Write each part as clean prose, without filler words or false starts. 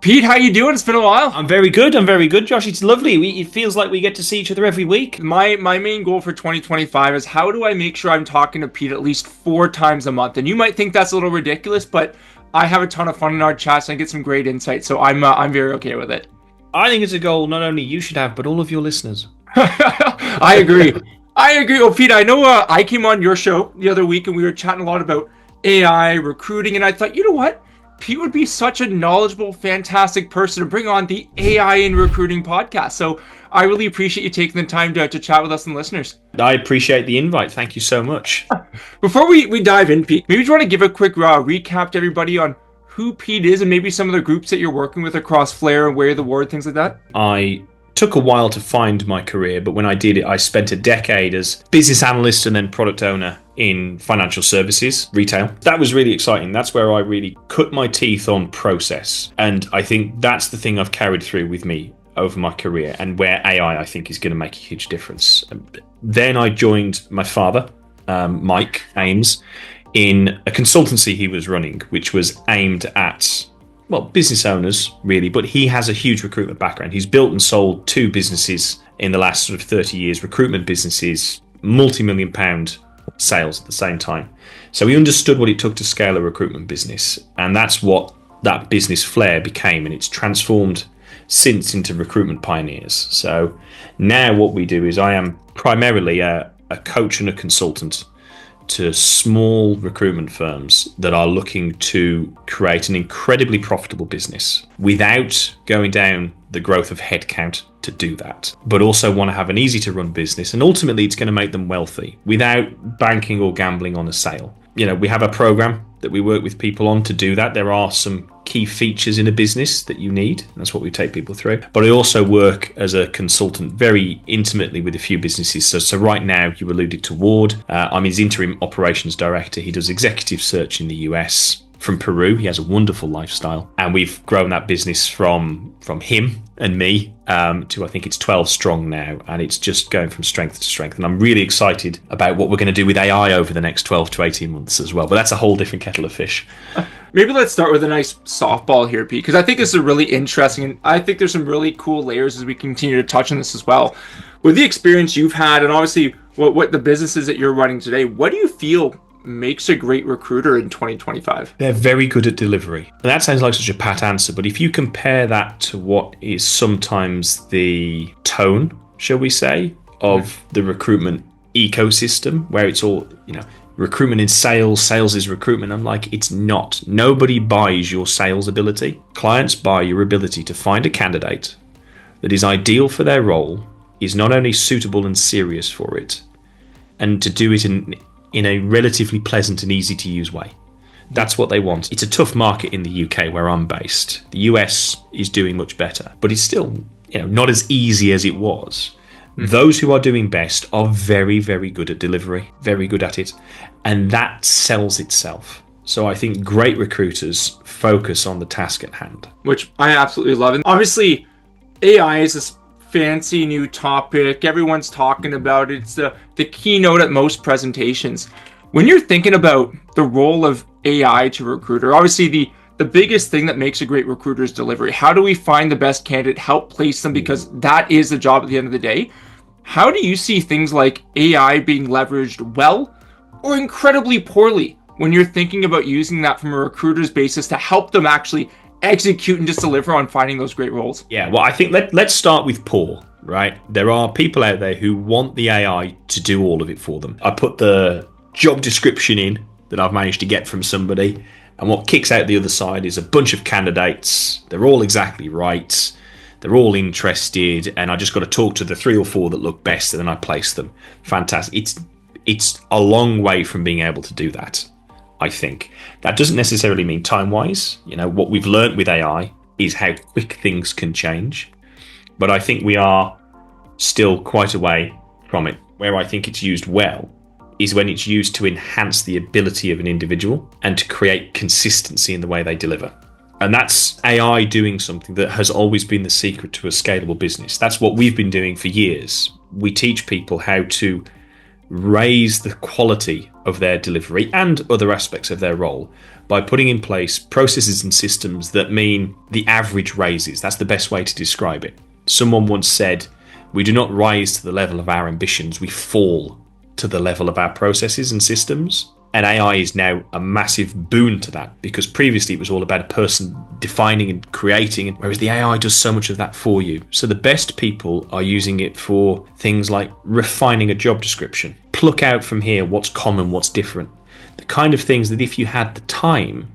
Pete, how you doing? It's been a while. I'm very good, Josh. It's lovely. It feels like we get to see each other every week. My main goal for 2025 is how do I make sure I'm talking to Pete at least 4 times a month? And you might think that's a little ridiculous, but I have a ton of fun in our chats and I get some great insight, so I'm very okay with it. I think it's a goal not only you should have, but all of your listeners. I agree. Well, Pete, I know I came on your show the other week and we were chatting a lot about AI, recruiting, and I thought, you know what? Pete would be such a knowledgeable, fantastic person to bring on the AI in recruiting podcast. So I really appreciate you taking the time to chat with us and listeners. I appreciate the invite. Thank you so much. Before we dive in, Pete, maybe you want to give a quick recap to everybody on who Pete is and maybe some of the groups that you're working with across Flair and Way of the Ward, things like that? I took a while to find my career, but when I did it, I spent a decade as business analyst and then product owner in financial services, retail. That was really exciting. That's where I really cut my teeth on process. And I think that's the thing I've carried through with me over my career and where AI, I think, is going to make a huge difference. Then I joined my father, Mike Ames, in a consultancy he was running, which was aimed at business owners, really, but he has a huge recruitment background. He's built and sold 2 businesses in the last sort of 30 years, recruitment businesses, multi-million-pound sales at the same time. So he understood what it took to scale a recruitment business, and that's what that business Flair became, and it's transformed since into Recruitment Pioneers. So now what we do is I am primarily a coach and a consultant to small recruitment firms that are looking to create an incredibly profitable business without going down the growth of headcount to do that, but also want to have an easy to run business, and ultimately it's going to make them wealthy without banking or gambling on a sale. You know, we have a program that we work with people on to do that. There are some key features in a business that you need. That's what we take people through. But I also work as a consultant very intimately with a few businesses. So right now, you alluded to Ward. I'm his interim operations director. He does executive search in the US from Peru. He has a wonderful lifestyle. And we've grown that business from him and me to, I think it's 12 strong now. And it's just going from strength to strength. And I'm really excited about what we're going to do with AI over the next 12 to 18 months as well. But that's a whole different kettle of fish. Maybe let's start with a nice softball here, Pete, because I think this is really interesting, and I think there's some really cool layers as we continue to touch on this as well. With the experience you've had, and obviously what the businesses that you're running today, what do you feel makes a great recruiter in 2025? They're very good at delivery. And that sounds like such a pat answer, but if you compare that to what is sometimes the tone, shall we say, of the recruitment ecosystem, where it's all, recruitment is sales, sales is recruitment. I'm like, it's not. Nobody buys your sales ability. Clients buy your ability to find a candidate that is ideal for their role, is not only suitable and serious for it, and to do it in a relatively pleasant and easy to use way. That's what they want. It's a tough market in the UK where I'm based. The US is doing much better, but it's still, not as easy as it was. Those who are doing best are very, very good at delivery, very good at it, and that sells itself. So I think great recruiters focus on the task at hand. Which I absolutely love. And obviously, AI is this fancy new topic. Everyone's talking about it. It's the keynote at most presentations. When you're thinking about the role of AI to recruiter, obviously the biggest thing that makes a great recruiter is delivery. How do we find the best candidate, help place them, because that is the job at the end of the day. How do you see things like AI being leveraged well or incredibly poorly when you're thinking about using that from a recruiter's basis to help them actually execute and just deliver on finding those great roles? Yeah, well, I think let's start with poor, right? There are people out there who want the AI to do all of it for them. I put the job description in that I've managed to get from somebody, and what kicks out the other side is a bunch of candidates. They're all exactly right. They're all interested, and I just got to talk to the 3 or 4 that look best, and then I place them. Fantastic. It's a long way from being able to do that, I think. That doesn't necessarily mean time-wise. What we've learned with AI is how quick things can change. But I think we are still quite a way from it. Where I think it's used well is when it's used to enhance the ability of an individual and to create consistency in the way they deliver. And that's AI doing something that has always been the secret to a scalable business. That's what we've been doing for years. We teach people how to raise the quality of their delivery and other aspects of their role by putting in place processes and systems that mean the average raises. That's the best way to describe it. Someone once said, we do not rise to the level of our ambitions, we fall to the level of our processes and systems. And AI is now a massive boon to that, because previously it was all about a person defining and creating, whereas the AI does so much of that for you. So the best people are using it for things like refining a job description. Pluck out from here what's common, what's different. The kind of things that if you had the time,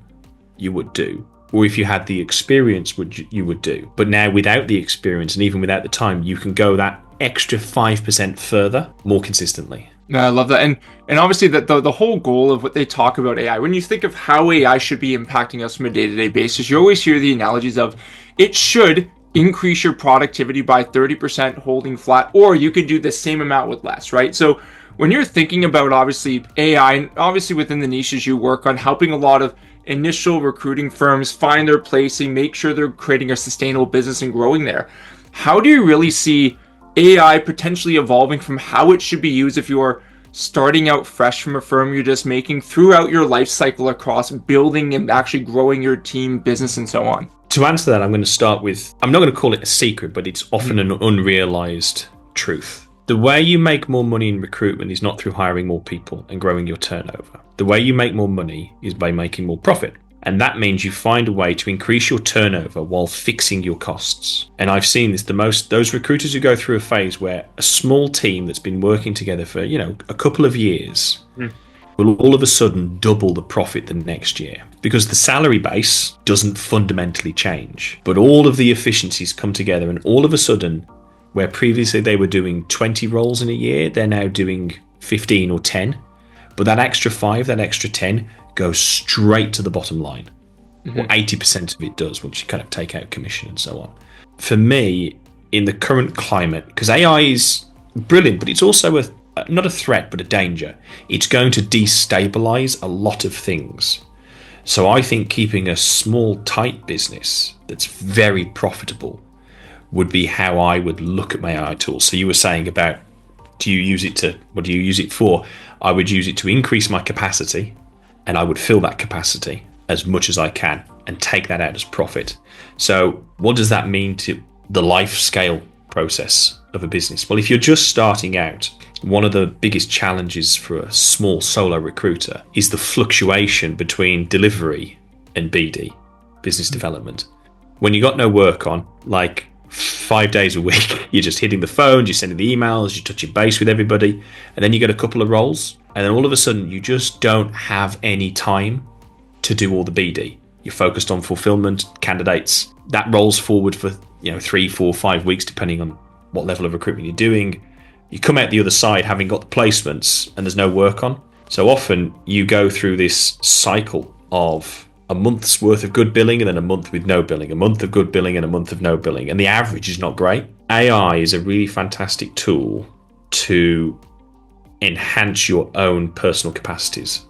you would do, or if you had the experience, you would do. But now without the experience and even without the time, you can go that extra 5% further more consistently. I love that. And obviously the whole goal of what they talk about AI, when you think of how AI should be impacting us from a day-to-day basis, you always hear the analogies of it should increase your productivity by 30% holding flat, or you could do the same amount with less, right? So when you're thinking about obviously AI, and obviously within the niches you work on, helping a lot of initial recruiting firms find their placing, make sure they're creating a sustainable business and growing there, how do you really see AI potentially evolving from how it should be used if you're starting out fresh from a firm you're just making throughout your life cycle across building and actually growing your team, business, and so on? To answer that, I'm going to start with, I'm not going to call it a secret, but it's often an unrealized truth. The way you make more money in recruitment is not through hiring more people and growing your turnover. The way you make more money is by making more profit. And that means you find a way to increase your turnover while fixing your costs. And I've seen this, those recruiters who go through a phase where a small team that's been working together for, a couple of years will all of a sudden double the profit the next year, because the salary base doesn't fundamentally change, but all of the efficiencies come together, and all of a sudden, where previously they were doing 20 roles in a year, they're now doing 15 or 10. But that extra 5, that extra 10 goes straight to the bottom line. Or 80% of it does, once you kind of take out commission and so on. For me, in the current climate, because AI is brilliant, but it's also not a threat, but a danger. It's going to destabilize a lot of things. So I think keeping a small, tight business that's very profitable would be how I would look at my AI tools. So you were saying about, what do you use it for? I would use it to increase my capacity, and I would fill that capacity as much as I can and take that out as profit. So what does that mean to the life scale process of a business? Well, if you're just starting out, one of the biggest challenges for a small solo recruiter is the fluctuation between delivery and BD, business development. When you got no work on, like 5 days a week, you're just hitting the phone, you're sending the emails, you're touching base with everybody, and then you get a couple of roles, and then all of a sudden you just don't have any time to do all the BD. You're focused on fulfillment, candidates. That rolls forward for 3, 4, 5 weeks, depending on what level of recruitment you're doing. You come out the other side having got the placements, and there's no work on. So often you go through this cycle of a month's worth of good billing and then a month with no billing, a month of good billing and a month of no billing, and the average is not great. AI is a really fantastic tool to enhance your own personal capacities.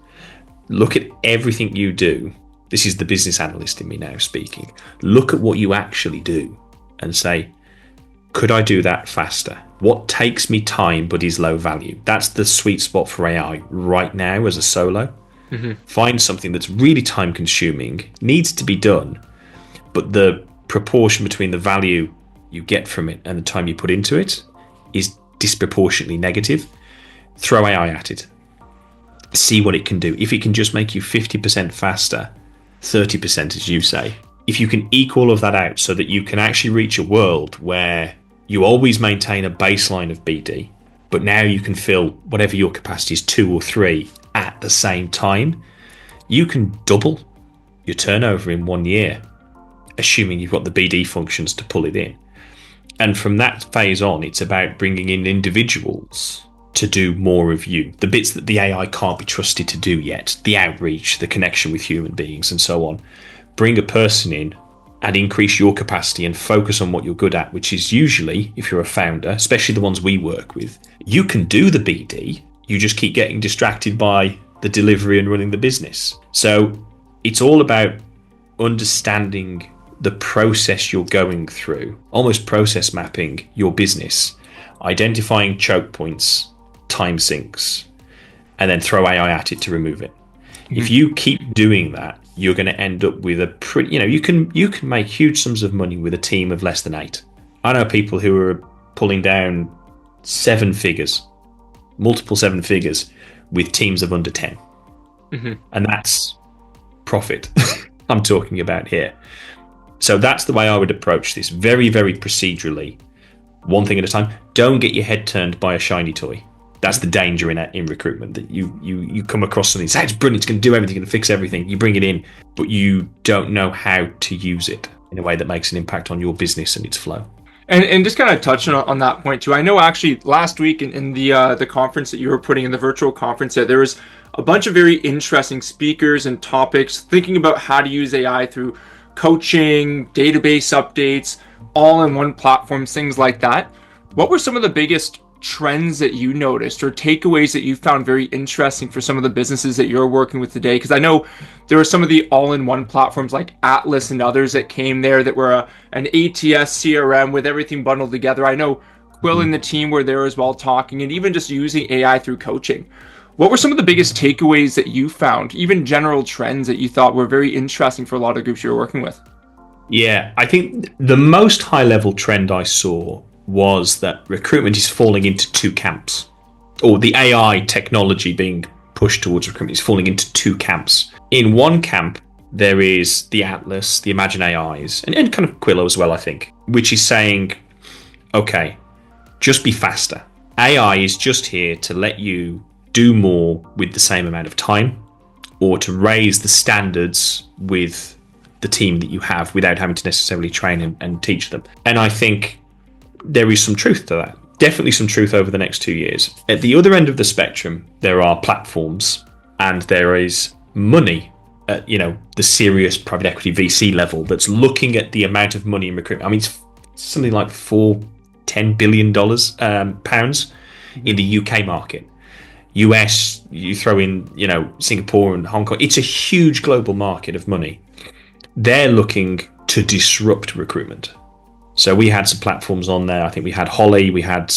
Look at everything you do. This is the business analyst in me now speaking. Look at what you actually do and say, could I do that faster? What takes me time but is low value? That's the sweet spot for AI right now as a solo. Find something that's really time consuming, needs to be done, but the proportion between the value you get from it and the time you put into it is disproportionately negative. Throw AI at it. See what it can do. If it can just make you 50% faster, 30% as you say, if you can eke all of that out so that you can actually reach a world where you always maintain a baseline of BD, but now you can fill whatever your capacity is, 2 or 3 at the same time, you can double your turnover in 1 year, assuming you've got the BD functions to pull it in. And from that phase on, it's about bringing in individuals to do more of you, the bits that the AI can't be trusted to do yet, the outreach, the connection with human beings and so on. Bring a person in and increase your capacity and focus on what you're good at, which is usually, if you're a founder, especially the ones we work with, you can do the BD, you just keep getting distracted by the delivery and running the business. So it's all about understanding the process you're going through, almost process mapping your business, identifying choke points, time sinks, and then throw AI at it to remove it. If you keep doing that, you're going to end up with a pretty, you can make huge sums of money with a team of less than 8. I know people who are pulling down 7 figures, multiple 7 figures, with teams of under 10. And that's profit I'm talking about here. So that's the way I would approach this. Very, very procedurally, one thing at a time. Don't get your head turned by a shiny toy. That's the danger in recruitment, that you come across something, say it's brilliant, it's going to do everything, it's going to fix everything. You bring it in, but you don't know how to use it in a way that makes an impact on your business and its flow. And just kind of touching on that point too, I know actually last week in the conference that you were putting in, the virtual conference, there was a bunch of very interesting speakers and topics thinking about how to use AI through coaching, database updates, all-in-one platforms, things like that. What were some of the biggest trends that you noticed or takeaways that you found very interesting for some of the businesses that you're working with today? Because I know there were some of the all-in-one platforms like Atlas and others that came there that were an ATS CRM with everything bundled together. I know Quil and the team were there as well talking, and even just using AI through coaching. What were some of the biggest takeaways that you found, even general trends that you thought were very interesting for a lot of groups you were working with? Yeah, I think the most high-level trend I saw was that recruitment is falling into 2 camps, or the AI technology being pushed towards recruitment is falling into 2 camps. In one camp, there is the Atlas, the Imagine AIs, and kind of Quil as well, I think, which is saying, okay, just be faster. AI is just here to let you do more with the same amount of time, or to raise the standards with the team that you have without having to necessarily train and teach them. And I think there is some truth to that. Definitely some truth over the next 2 years. At the other end of the spectrum, there are platforms and there is money at, the serious private equity VC level that's looking at the amount of money in recruitment. I mean, it's something like $10 billion pounds in the UK market. US, you throw in, Singapore and Hong Kong. It's a huge global market of money. They're looking to disrupt recruitment. So we had some platforms on there. I think we had Holly, we had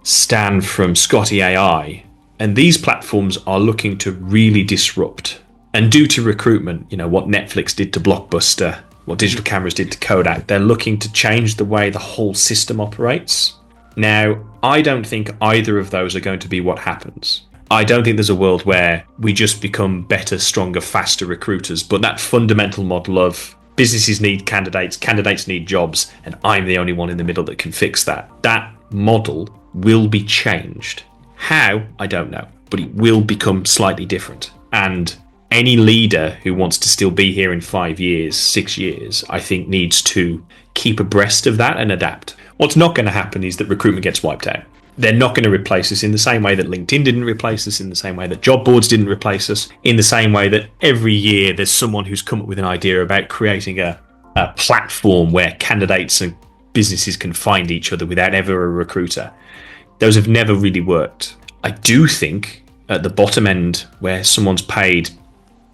Stan from Scotty AI. And these platforms are looking to really disrupt and do to recruitment, what Netflix did to Blockbuster, what digital cameras did to Kodak. They're looking to change the way the whole system operates. Now, I don't think either of those are going to be what happens. I don't think there's a world where we just become better, stronger, faster recruiters, but that fundamental model of businesses need candidates, candidates need jobs, and I'm the only one in the middle that can fix that. That model will be changed. How? I don't know, but it will become slightly different. And any leader who wants to still be here in 5 years, 6 years, I think needs to keep abreast of that and adapt. What's not going to happen is that recruitment gets wiped out. They're not going to replace us in the same way that LinkedIn didn't replace us, in the same way that job boards didn't replace us, in the same way that every year there's someone who's come up with an idea about creating a platform where candidates and businesses can find each other without ever a recruiter. Those have never really worked. I do think at the bottom end, where someone's paid,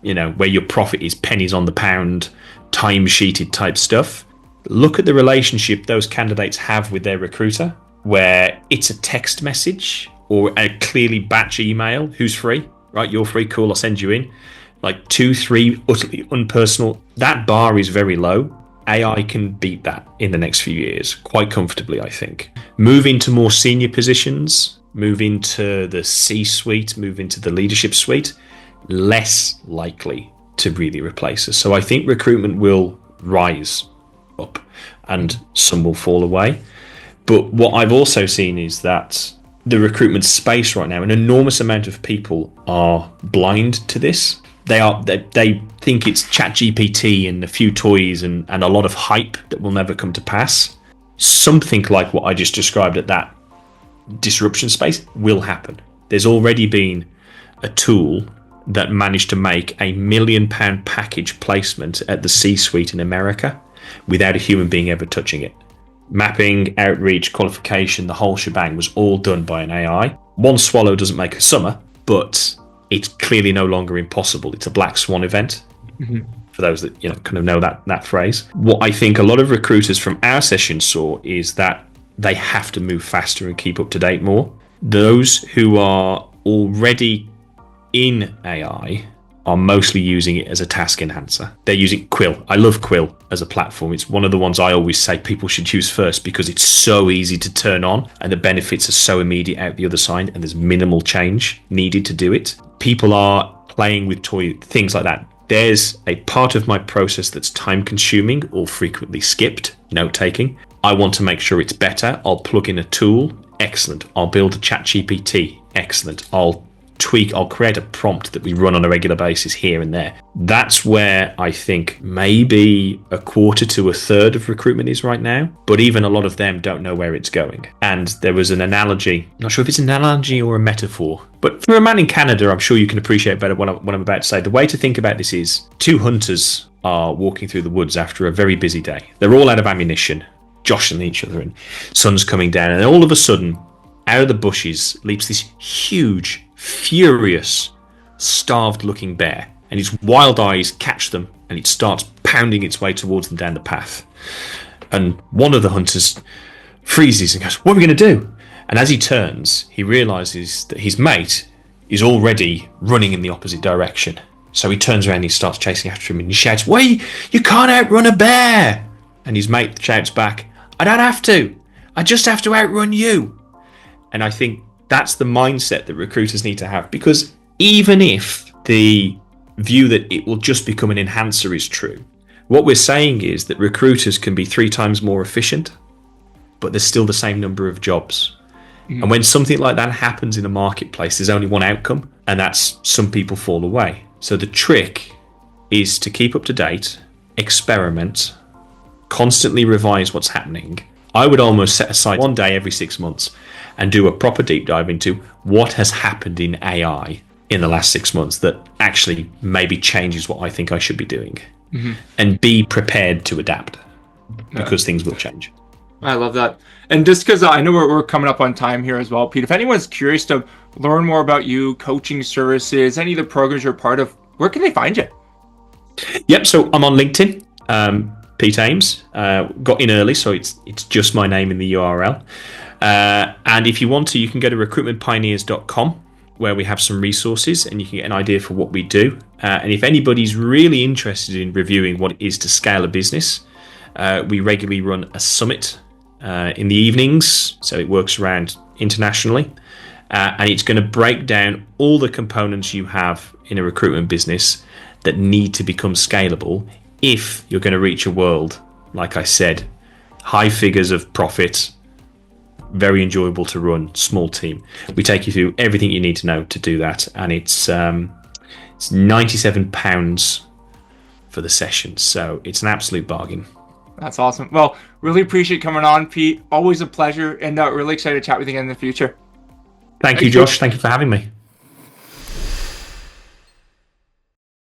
where your profit is pennies on the pound, time-sheeted type stuff, look at the relationship those candidates have with their recruiter, where it's a text message or a clearly batch email. Who's free? Right, you're free, cool, I'll send you in. Like 2, 3 utterly unpersonal. That bar is very low. AI can beat that in the next few years quite comfortably, I think. Move into more senior positions, move into the C-suite, move into the leadership suite, less likely to really replace us. So I think recruitment will rise up and some will fall away. But what I've also seen is that the recruitment space right now, an enormous amount of people are blind to this. They think it's ChatGPT and a few toys and a lot of hype that will never come to pass. Something like what I just described at that disruption space will happen. There's already been a tool that managed to make a £1 million package placement at the C-suite in America without a human being ever touching it. Mapping, outreach, qualification, the whole shebang was all done by an AI. One swallow doesn't make a summer, but it's clearly no longer impossible. It's a black swan event. For those that kind of know that phrase. What I think a lot of recruiters from our session saw is that they have to move faster and keep up to date more. Those who are already in AI are mostly using it as a task enhancer. They're using Quil. I love Quil as a platform. It's one of the ones I always say people should use first because it's so easy to turn on and the benefits are so immediate out the other side and there's minimal change needed to do it. People are playing with things like that. There's a part of my process that's time consuming or frequently skipped, note taking. I want to make sure it's better. I'll plug in a tool. Excellent. I'll build a ChatGPT. Excellent. I'll create a prompt that we run on a regular basis here and there. That's where I think maybe a quarter to a third of recruitment is right now, but even a lot of them don't know where it's going. And there was an analogy, not sure if it's an analogy or a metaphor, but for a man in Canada, I'm sure you can appreciate better what I'm about to say. The way to think about this is two hunters are walking through the woods after a very busy day. They're all out of ammunition, jostling each other, and sun's coming down, and all of a sudden, out of the bushes leaps this huge, furious, starved-looking bear, and his wild eyes catch them, and it starts pounding its way towards them down the path. And one of the hunters freezes and goes, "What are we going to do?" And as he turns, he realizes that his mate is already running in the opposite direction. So he turns around and he starts chasing after him, and he shouts, "Wait, you can't outrun a bear!" And his mate shouts back, "I don't have to. I just have to outrun you." And I think that's the mindset that recruiters need to have, because even if the view that it will just become an enhancer is true, what we're saying is that recruiters can be 3 times more efficient, but there's still the same number of jobs. And when something like that happens in a marketplace, there's only one outcome, and that's some people fall away. So the trick is to keep up to date, experiment, constantly revise what's happening. I would almost set aside one day every 6 months and do a proper deep dive into what has happened in AI in the last 6 months that actually maybe changes what I think I should be doing, and be prepared to adapt because things will change. I love that. And just because I know we're coming up on time here as well, Pete, if anyone's curious to learn more about you, coaching services, any of the programs you're part of, where can they find you? Yep, so I'm on LinkedIn, Pete Ames. Got in early, so it's just my name in the URL. And if you want to, you can go to recruitmentpioneers.com, where we have some resources and you can get an idea for what we do. And if anybody's really interested in reviewing what it is to scale a business, we regularly run a summit in the evenings, so it works around internationally. And it's going to break down all the components you have in a recruitment business that need to become scalable if you're going to reach a world, like I said, high figures of profit, very enjoyable to run, small team. We take you through everything you need to know to do that, and it's £97 for the session, so it's an absolute bargain. That's awesome. Well, really appreciate coming on, Pete. Always a pleasure, and really excited to chat with you again in the future. Thank you, Josh. Thank you for having me.